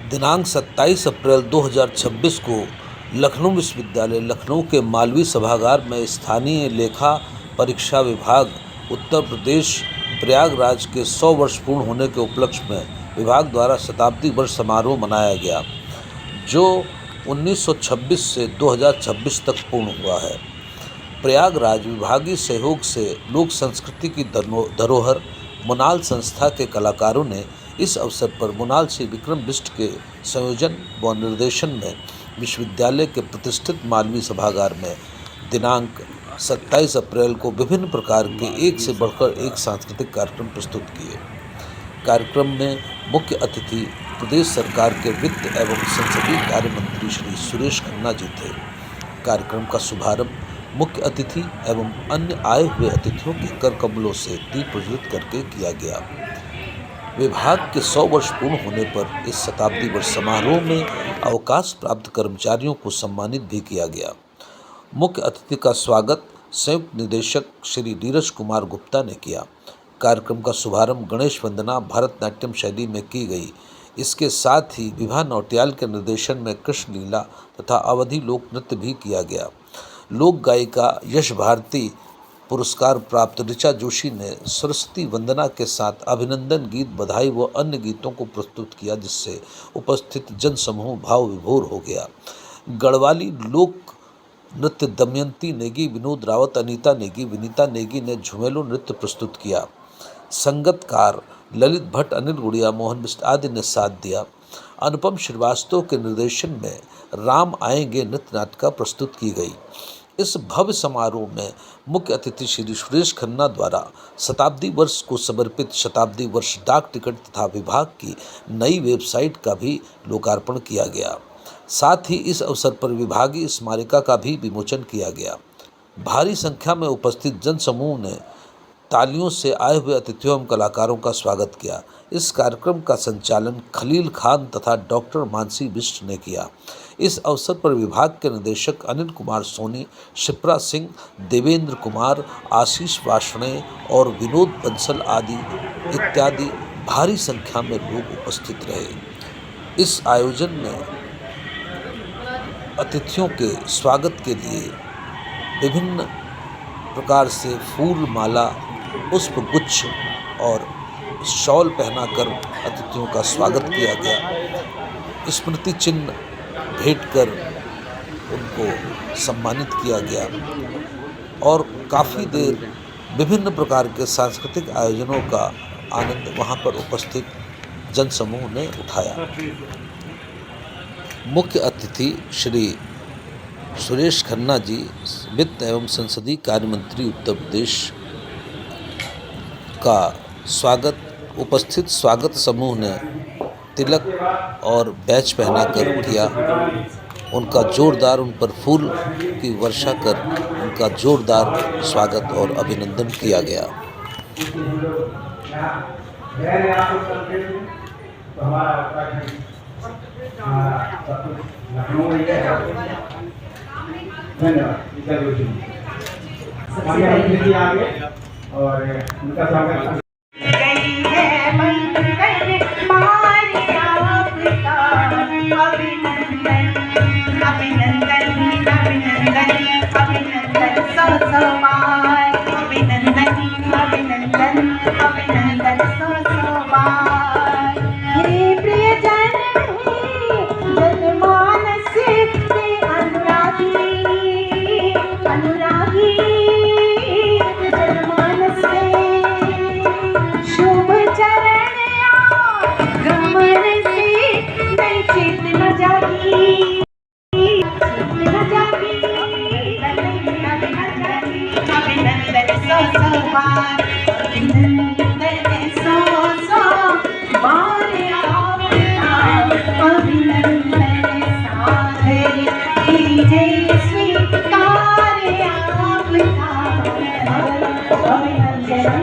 दिनांक 27 अप्रैल 2026 को लखनऊ विश्वविद्यालय लखनऊ के मालवीय सभागार में स्थानीय लेखा परीक्षा विभाग उत्तर प्रदेश प्रयागराज के 100 वर्ष पूर्ण होने के उपलक्ष्य में विभाग द्वारा शताब्दी वर्ष समारोह मनाया गया, जो 1926 से 2026 तक पूर्ण हुआ है। प्रयागराज विभागीय सहयोग से लोक संस्कृति की धरोहर मुनाल संस्था के कलाकारों ने इस अवसर पर मुनाल श्री विक्रम बिष्ट के संयोजन व निर्देशन में विश्वविद्यालय के प्रतिष्ठित मालवीय सभागार में दिनांक 27 अप्रैल को विभिन्न प्रकार के एक से बढ़कर एक सांस्कृतिक कार्यक्रम प्रस्तुत किए। कार्यक्रम में मुख्य अतिथि प्रदेश सरकार के वित्त एवं संसदीय कार्य मंत्री श्री सुरेश खन्ना जी थे। कार्यक्रम का शुभारंभ मुख्य अतिथि एवं अन्य आए हुए अतिथियों के कर कमलों से दीप प्रज्वलित करके किया गया। विभाग के 100 वर्ष पूर्ण होने पर इस शताब्दी वर्ष समारोह में अवकाश प्राप्त कर्मचारियों को सम्मानित भी किया गया। मुख्य अतिथि का स्वागत संयुक्त निदेशक श्री नीरज कुमार गुप्ता ने किया। कार्यक्रम का शुभारंभ गणेश वंदना भरतनाट्यम शैली में की गई। इसके साथ ही विभा नौटियाल के निर्देशन में कृष्ण लीला तथा अवधि लोक नृत्य भी किया गया। लोक गायिका यश भारती पुरस्कार प्राप्त ऋचा जोशी ने सरस्वती वंदना के साथ अभिनंदन गीत, बधाई व अन्य गीतों को प्रस्तुत किया, जिससे उपस्थित जनसमूह भाव विभोर हो गया। गढ़वाली लोक नृत्य दमयंती नेगी, विनोद रावत, अनीता नेगी, विनीता नेगी ने झुमेलो नृत्य प्रस्तुत किया। संगतकार ललित भट्ट, अनिल गुड़िया, मोहन बिष्ट आदि ने साथ दिया। अनुपम श्रीवास्तव के निर्देशन में राम आएंगे नृत्य नाटिका प्रस्तुत की गई। इस भव्य समारोह में मुख्य अतिथि श्री सुरेश खन्ना द्वारा शताब्दी वर्ष को समर्पित शताब्दी वर्ष डाक टिकट तथा विभाग की नई वेबसाइट का भी लोकार्पण किया गया। साथ ही इस अवसर पर विभागीय स्मारिका का भी विमोचन किया गया। भारी संख्या में उपस्थित जनसमूह ने तालियों से आए हुए अतिथियों एवं कलाकारों का स्वागत किया। इस कार्यक्रम का संचालन खलील खान तथा डॉक्टर मानसी बिष्ट ने किया। इस अवसर पर विभाग के निदेशक अनिल कुमार सोनी, शिप्रा सिंह, देवेंद्र कुमार, आशीष वाषणे और विनोद बंसल आदि इत्यादि भारी संख्या में लोग उपस्थित रहे। इस आयोजन में अतिथियों के स्वागत के लिए विभिन्न प्रकार से फूल माला, पुष्प गुच्छ और शॉल पहनाकर अतिथियों का स्वागत किया गया। स्मृति चिन्ह भेंट कर उनको सम्मानित किया गया और काफ़ी देर विभिन्न प्रकार के सांस्कृतिक आयोजनों का आनंद वहां पर उपस्थित जनसमूह ने उठाया। मुख्य अतिथि श्री सुरेश खन्ना जी, वित्त एवं संसदीय कार्य मंत्री उत्तर प्रदेश का स्वागत उपस्थित स्वागत समूह ने तिलक और बैच पहनाकर किया। उनका जोरदार उन पर फूल की वर्षा कर उनका जोरदार स्वागत और अभिनंदन किया गया।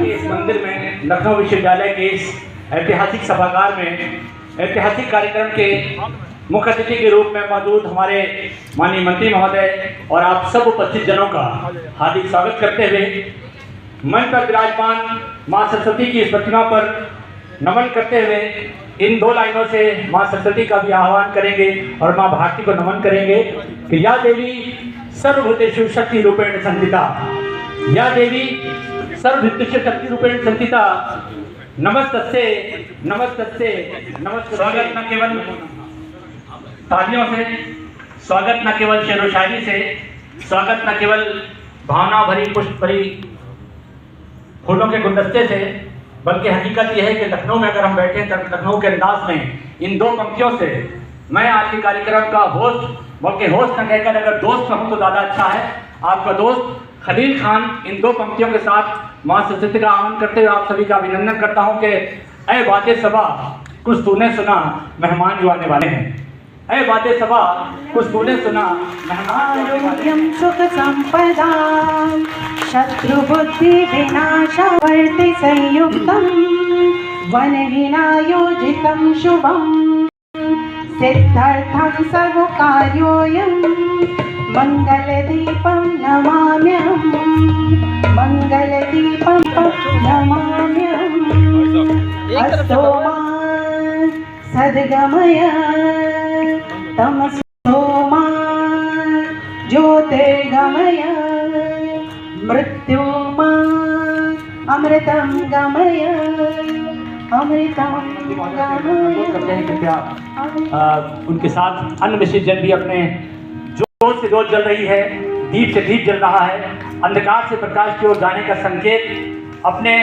इस मंदिर में लखनऊ विश्वविद्यालय के इस ऐतिहासिक सभागार में ऐतिहासिक कार्यक्रम के मुख्य अतिथि के रूप में मौजूद हमारे माननीय मंत्री महोदय और आप सब उपस्थित जनों का हार्दिक स्वागत करते हुए मंच पर विराजमान मां सरस्वती की इस प्रतिमा पर नमन करते हुए इन 2 लाइनों से माँ सरस्वती का भी आह्वान करेंगे और माँ भारती को नमन करेंगे कि या देवी सर्वभूतेषु शक्ति रूपेण संस्थिता, या देवी सर्वभूतेषु शक्ति रूपेण संस्थिता, नमस्तस्ये नमस्तस्ये नमस्ते। स्वागत न केवल तालियों से, स्वागत न केवल शेरो शायरी से, स्वागत न केवल भावना भरी पुष्प भरी फूलों के गुलदस्ते से, बल्कि हकीकत यह है कि लखनऊ में अगर हम बैठे हैं तो लखनऊ के अंदाज में इन 2 पंक्तियों से मैं आज के कार्यक्रम का होस्ट, बल्कि होस्ट न कहकर अगर दोस्त कहूँ तो ज़्यादा अच्छा है, आपका दोस्त खलील खान इन 2 पंक्तियों के साथ माँ सरस्वती का आह्वान करते हुए आप सभी का अभिनंदन करता हूँ कि ऐ बातें सबा कुछ तूने सुना मेहमान जो आने वाले हैं। ऐ बातें सबा कुछ तूने सुना मेहमान जो आने वाले हैं। आरोग्यं सुख संपदा शत्रुबुद्धि विनाशावर्ति संयुक्तं वनविनायोजितं शुभं सिद्धार्थं सर्वकार्योऽयं मङ्गलदीपं नमाम्यहं मङ्गलदीपं नमाम्यहम् अस्तो मा सद्गमय तमसो मा ज्योतिर्गमय मृत्युमा अमृतं गमय अमृतं गमय। कृपया उनके साथ अन्न मिश्रित जल भी अपने जोत से जोत जल रही है, दीप से दीप जल रहा है, अंधकार से प्रकाश की ओर जाने का संकेत अपने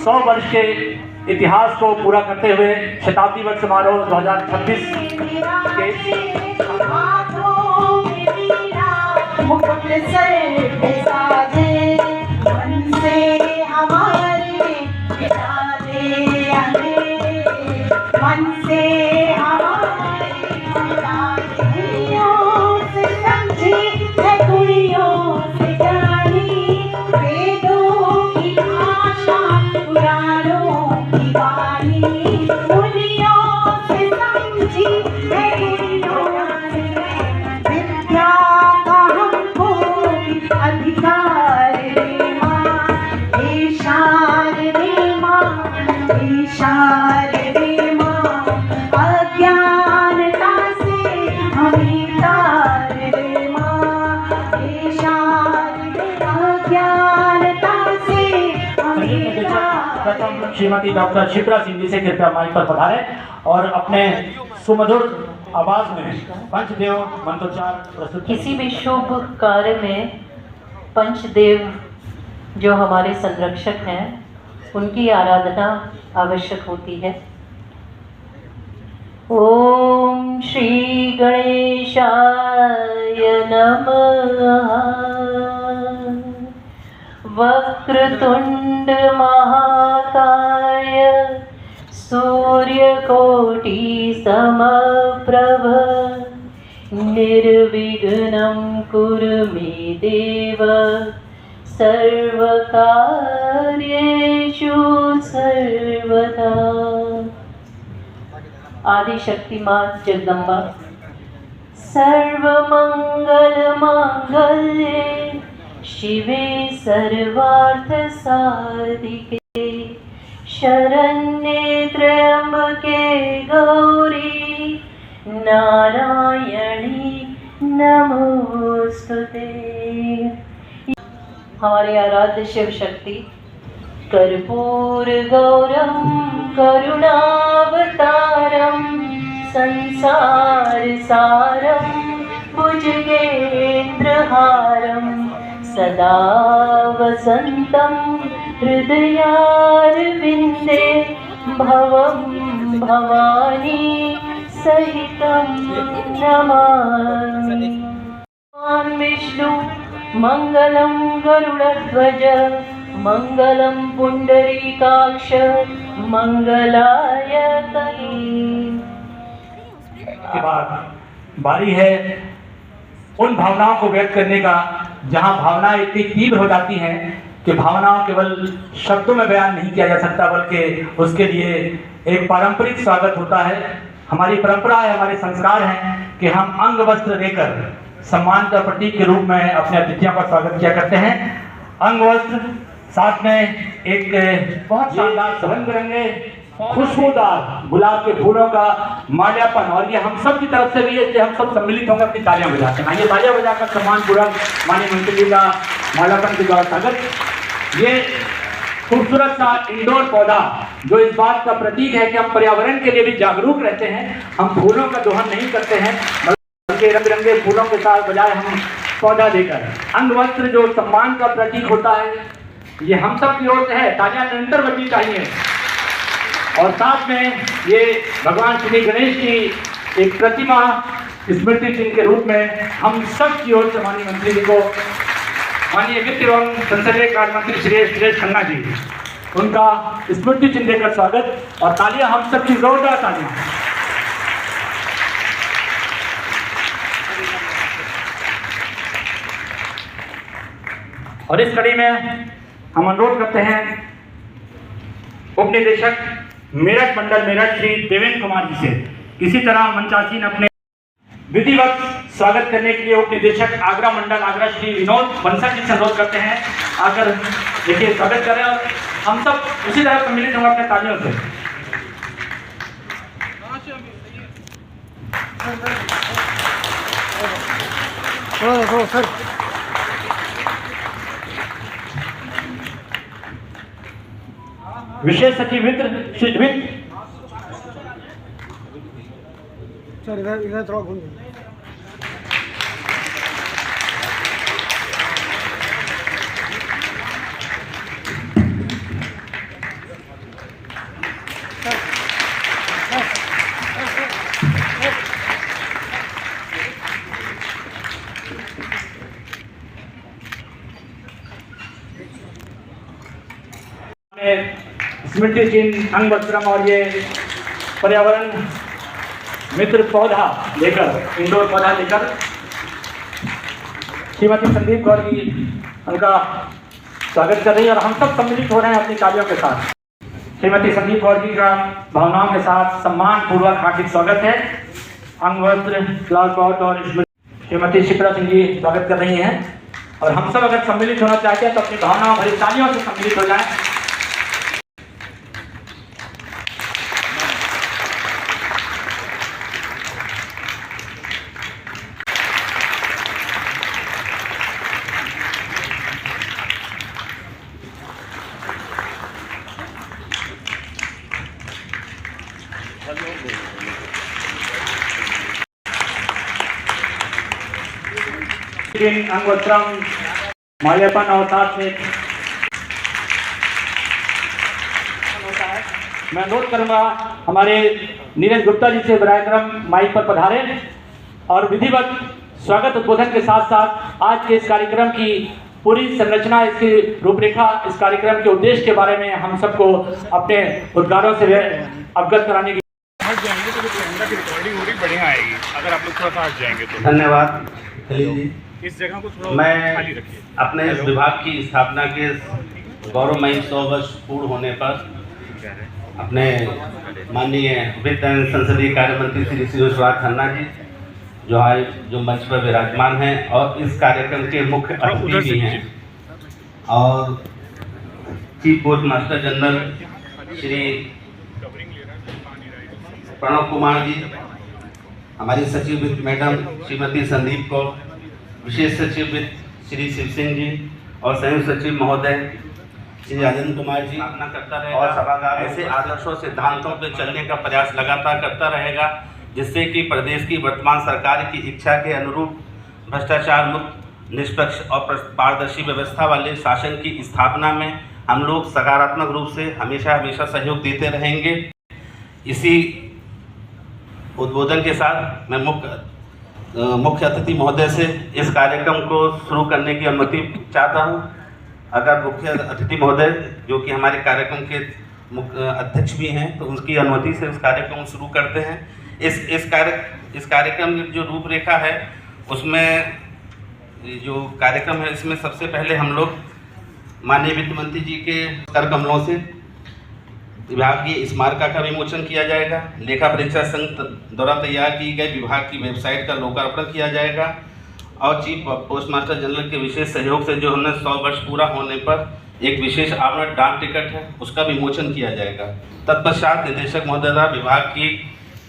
100 वर्ष के इतिहास को पूरा करते हुए शताब्दी वर्ष समारोह 2026 के मुकुट सर पे साजे मन से हमारे मिटा दे अंधेरे मन से हमारे मिटा दे। कुड़ियों से समझी है कुड़ियों से जानी वेदों की भाषा पुराणों की वाणी कुड़ियों से समझी है कुड़ियों से विद्या अधिकार दे माँ इशार दे माँ इशार दे माँ अज्ञानता से हमें तार दे माँ इशार दे अज्ञानता से हमें तार। श्रीमती डॉक्टर शिप्रा सिंह जी से कृपया माइक पर पधारें और अपने सुमधुर आवाज में पंचदेव मंत्रोच्चार प्रस्तुत। किसी भी शुभ कार्य में पंचदेव जो हमारे संरक्षक हैं उनकी आराधना आवश्यक होती है। ओम श्री गणेशाय नमः। वक्रतुंड महाकाय सूर्यकोटि समप्रभ निर्विघ्नं कुरु मे देव सर्वकार्येषु सर्वदा। आदिशक्ति माँ जगदम्बा सर्वमंगल मांगल्ये शिवे सर्वार्थ साधिके शरण्ये त्र्यंबके गौरी नारायणी नमोस्तुते। हमारे आराध्य शिव शक्ति कर्पूर गौरम करुणावतारम संसार सारम भुजगेन्द्रहारम सदा वसंतं हृदयारविन्दे भवं भवानी सहितं नमामि। विष्णु मंगलं गरुड़ध्वज मंगलं पुंडरीकाक्ष मंगलाय तनू। के बाद बारी है उन भावनाओं को व्यक्त करने का जहां भावनाएं इतनी तीव्र हो जाती हैं कि भावनाओं केवल शब्दों में बयान नहीं किया जा सकता, बल्कि उसके लिए एक पारंपरिक स्वागत होता है। हमारी परंपरा है, हमारे संस्कार हैं कि हम अंग वस्त्र देकर सम्मान का प्रतीक के रूप में अपने अतिथियों का स्वागत किया करते हैं। अंग वस्त्र, साथ में एक बहुत शानदार रंग बिरंगे खुशबूदार गुलाब के फूलों का माल्यार्पण, और ये हम सब की तरफ से भी है, इसलिए हम सब सम्मिलित होकर अपनी तालियां बजाते हैं। ये तालियां बजाकर सम्मानपूर्वक माननीय मंत्री जी का माल्यार्पण के द्वारा स्वागत। ये खूबसूरत सा इंडोर पौधा जो इस बात का प्रतीक है कि हम पर्यावरण के लिए भी जागरूक रहते हैं, हम फूलों का दोहन नहीं करते हैं बल्कि रंग बिरंगे फूलों के साथ बजाय हम पौधा देकर। अंगवस्त्र जो सम्मान का प्रतीक होता है, ये हम सब की ओर से है, तालियां निरंतर बजनी चाहिए। और साथ में ये भगवान श्री गणेश की एक प्रतिमा स्मृति चिन्ह के रूप में हम सब की ओर से माननीय मंत्री जी को, माननीय वित्त एवं संसदीय कार्य मंत्री श्री सुरेश खन्ना जी, उनका स्मृति चिन्ह देकर स्वागत। और तालियां हम सब की जोरदार तालियां। और इस कड़ी में हम अनुरोध करते हैं उप निदेशक मेरठ मंडल मेरठ श्री देवेंद्र कुमार जी से किसी तरह मंचासीन अपने विधिवत स्वागत करने के लिए उप निदेशक आगरा मंडल आगरा श्री विनोद बंसल जी से अनुरोध करते हैं, आकर देखिए स्वागत करें। और हम सब उसी तरह सम्मिलित होंगे अपने तालियों से। विशेष सचिव वित्त इधर थोड़ा घूम स्मृति चिन्ह अंग वस्त्रम और ये पर्यावरण मित्र पौधा लेकर, इंडोर पौधा लेकर श्रीमती संदीप कौर जी उनका स्वागत कर रही है। और हम सब सम्मिलित हो रहे हैं अपनी तालियों के साथ। श्रीमती संदीप कौर जी का भावनाओं के साथ सम्मान पूर्वक हार्दिक स्वागत है। अंग वस्त्र फ्लावर पॉट और श्रीमती शिप्रा सिंह जी स्वागत कर रही हैं। और हम सब अगर सम्मिलित होना चाहते हैं तो अपनी भावनाओं भरी तालियों से सम्मिलित हो जाएं। अंगवस्त्रम माल्यार्पण और साथ में मैं अनुरोध करूंगा हमारे नीरज गुप्ता जी से बराक्रम माइक पर पधारे और विधिवत स्वागत उद्बोधन के साथ साथ आज के इस कार्यक्रम की पूरी संरचना, इसकी रूपरेखा, इस कार्यक्रम के उद्देश्य के बारे में हम सबको अपने उद्गारों से अवगत कराने की रिकॉर्डिंग होगी, बढ़िया आएगी अगर आप लोग थोड़ा सा हट जाएंगे तो। धन्यवाद खलील जी। इस जगह को थोड़ा मैं खाली रखिए। अपने इस विभाग की स्थापना के गौरवमयी 100 वर्ष पूर्ण होने पर अपने माननीय वित्त एवं संसदीय कार्य मंत्री श्री सुरेश खन्ना जी जो मंच पर विराजमान हैं और इस कार्यक्रम के मुख्य अतिथि भी हैं, और chief post master general Shri Pranav Kumar ji, हमारी सचिव वित्त मैडम श्रीमती संदीप कौर, विशेष सचिव वित्त श्री शिव सिंह जी और संयुक्त सचिव महोदय श्री राजेंद्र कुमार जी स्थापना करता रहेगा और सभागार ऐसे आदर्शों सिद्धांतों पर चलने का प्रयास लगातार करता रहेगा जिससे कि प्रदेश की वर्तमान सरकार की इच्छा के अनुरूप भ्रष्टाचार मुक्त, निष्पक्ष और पारदर्शी व्यवस्था वाले शासन की स्थापना में हम लोग सकारात्मक रूप से हमेशा सहयोग देते रहेंगे। इसी उद्बोधन के साथ मैं मुख्य अतिथि महोदय से इस कार्यक्रम को शुरू करने की अनुमति चाहता हूं। अगर मुख्य अतिथि महोदय जो कि हमारे कार्यक्रम के मुख्य अध्यक्ष भी हैं तो उनकी अनुमति से इस कार्यक्रम को शुरू करते हैं। इस कार्यक्रम की जो रूपरेखा है उसमें जो कार्यक्रम है इसमें सबसे पहले हम लोग माननीय वित्त मंत्री जी के कर कमलों से विभागीय स्मारका का विमोचन किया जाएगा। लेखा परीक्षा संघ द्वारा तैयार की गई विभाग की वेबसाइट का लोकार्पण किया जाएगा और चीफ पोस्ट मास्टर जनरल के विशेष सहयोग से जो हमने 100 वर्ष पूरा होने पर एक विशेष आवरण डाक टिकट है, उसका विमोचन किया जाएगा। तत्पश्चात निदेशक महोदय द्वारा विभाग की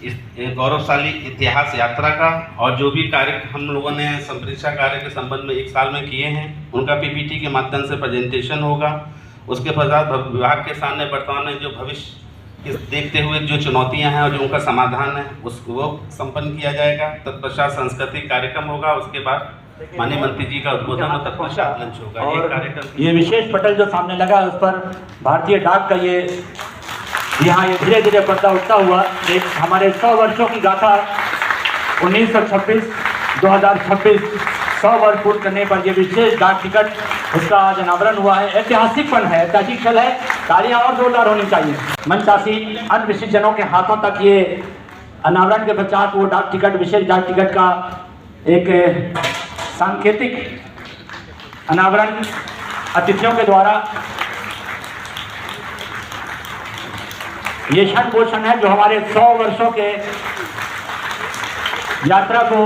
इस गौरवशाली इतिहास यात्रा का और जो भी कार्य हम लोगों ने संप्रेषण कार्य के संबंध में 1 साल में किए हैं, उनका पीपीटी के माध्यम से प्रेजेंटेशन होगा। उसके पश्चात विभाग के सामने वर्तमान में जो भविष्य देखते हुए जो चुनौतियां हैं और जो उनका समाधान है वो संपन्न किया जाएगा। तत्पश्चात सांस्कृतिक कार्यक्रम होगा। उसके बाद माननीय मंत्री जी का उद्बोधन और तत्पश्चात लंच होगा। ये कार्यक्रम, ये विशेष पटल जो सामने लगा है उस पर भारतीय डाक का ये यहाँ ये धीरे धीरे पर्दा उठता हुआ एक हमारे 100 वर्षों की गाथा 1926-2026 100 वर्ष पूर्ण करने पर ये विशेष डाक टिकट उसका आज अनावरण हुआ है। ऐतिहासिक पन है, ऐतिहासिक क्षण है। तालियां और जोरदार होनी चाहिए। मंचासीन अन्य विशिष्ट जनों के हाथों तक ये अनावरण के पश्चात वो डाक टिकट, विशेष डाक टिकट का एक सांकेतिक अनावरण अतिथियों के द्वारा ये क्षण वो क्षण है जो हमारे 100 वर्षों के यात्रा को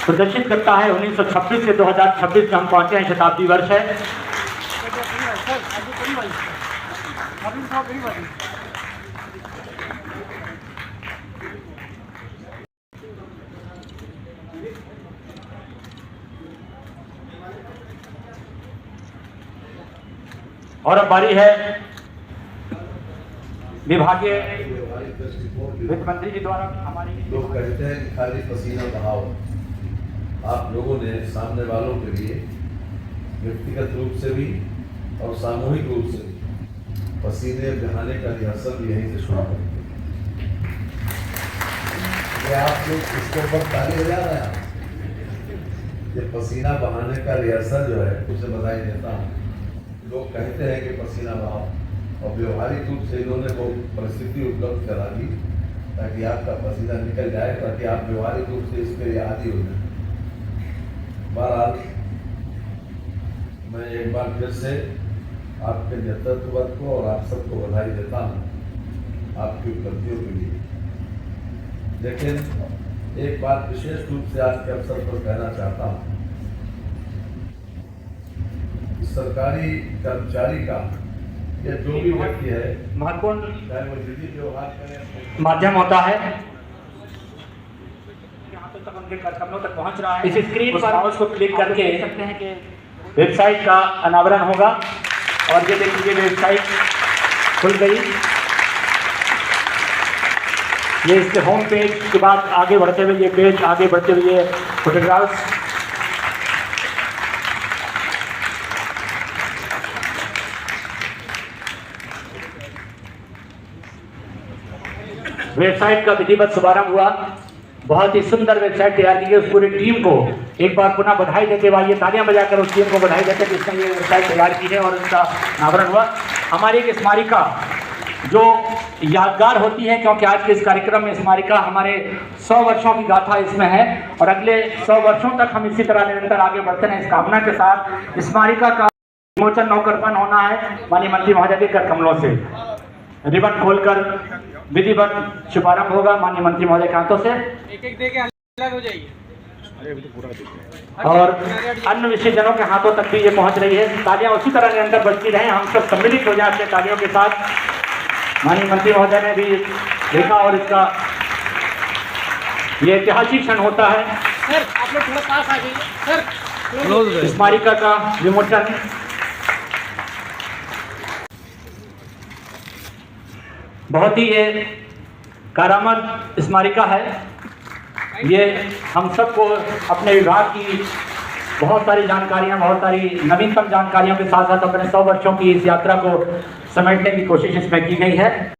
प्रदर्शित करता है। 1926 से 2026 में हम पहुंचे हैं, शताब्दी वर्ष है। और अब बारी है विभागीय वित्त मंत्री जी द्वारा हमारी। लोग कहते हैं कि खाली पसीना बहाओ। आप लोगों ने सामने वालों के लिए व्यक्तिगत रूप से भी और सामूहिक रूप से भी पसीने बहाने का रिहर्सल यहीं से शुरू करेंगे। आप लोग इसके ऊपर ताली बजा रहे हैं। ये पसीना बहाने का रिहर्सल जो है उसे बधाई देता हूँ। लोग कहते हैं कि पसीना बहाओ और व्यवहारिक रूप से इन्होंने वो परिस्थिति उपलब्ध करा दी ताकि आपका पसीना निकल जाए, ताकि आप व्यवहारिक रूप से इसके आदी हो जाए। बहरहाल मैं एक बार फिर से आपके नेतृत्व वर्ग को और आप सबको बधाई देता हूँ आपकी उपलब्धियों के लिए। लेकिन एक बात विशेष रूप से आज के अवसर पर कहना चाहता हूँ, सरकारी कर्मचारी का या जो भी व्यक्ति है महत्वपूर्ण चाहे वो विधि व्यवहार करें माध्यम होता है, यहाँ तक उनके कमरों तक पहुँच रहा है। इस स्क्रीन पर माउस को क्लिक करके सकते हैं कि वेबसाइट का अनावरण होगा। और ये देखिए वेबसाइट खुल गई। ये इसके होम पेज के बाद आगे बढ़ते हुए ये पेज, आगे बढ़ते हुए फोटोग्राफ्स, वेबसाइट का विधिवत शुभारंभ हुआ। बहुत ही सुंदर वेबसाइट तैयार की गई। उस पूरी टीम को एक बार पुनः बधाई देते हुए, ये तालियां बजाकर उस टीम को बधाई देते हैं जिसने ये वेबसाइट तैयार की है और उसका अनावरण हुआ। हमारी एक स्मारिका जो यादगार होती है, क्योंकि आज के इस कार्यक्रम में स्मारिका हमारे 100 वर्षों की गाथा इसमें है और अगले 100 वर्षों तक हम इसी तरह निरंतर आगे बढ़ते हैं। इस कामना के साथ स्मारिका का विमोचन नौकरपन होना है माननीय मंत्री महोदय के कर कमलों से। रिबन खोलकर विधिवत शुभारंभ होगा माननीय मंत्री महोदय के हाथों से। एक दे के अलग हो जाइए। और अन्य विशेष जनों के हाथों तक भी ये पहुंच रही है। तालियां उसी तरह निरंतर बजती रहें, हम सब सम्मिलित हो जाए अपने तालियों के साथ। माननीय मंत्री महोदय ने भी देखा और इसका ये ऐतिहासिक क्षण होता है। सर आप लोग थोड़ा पास आ जाइए सर। स्मारिका का विमोचन बहुत ही ये कारामद स्मारिका है। ये हम सबको अपने विभाग की बहुत सारी जानकारियां, बहुत सारी नवीनतम जानकारियों के साथ साथ अपने 100 वर्षों की इस यात्रा को समेटने की कोशिश इसमें की गई है।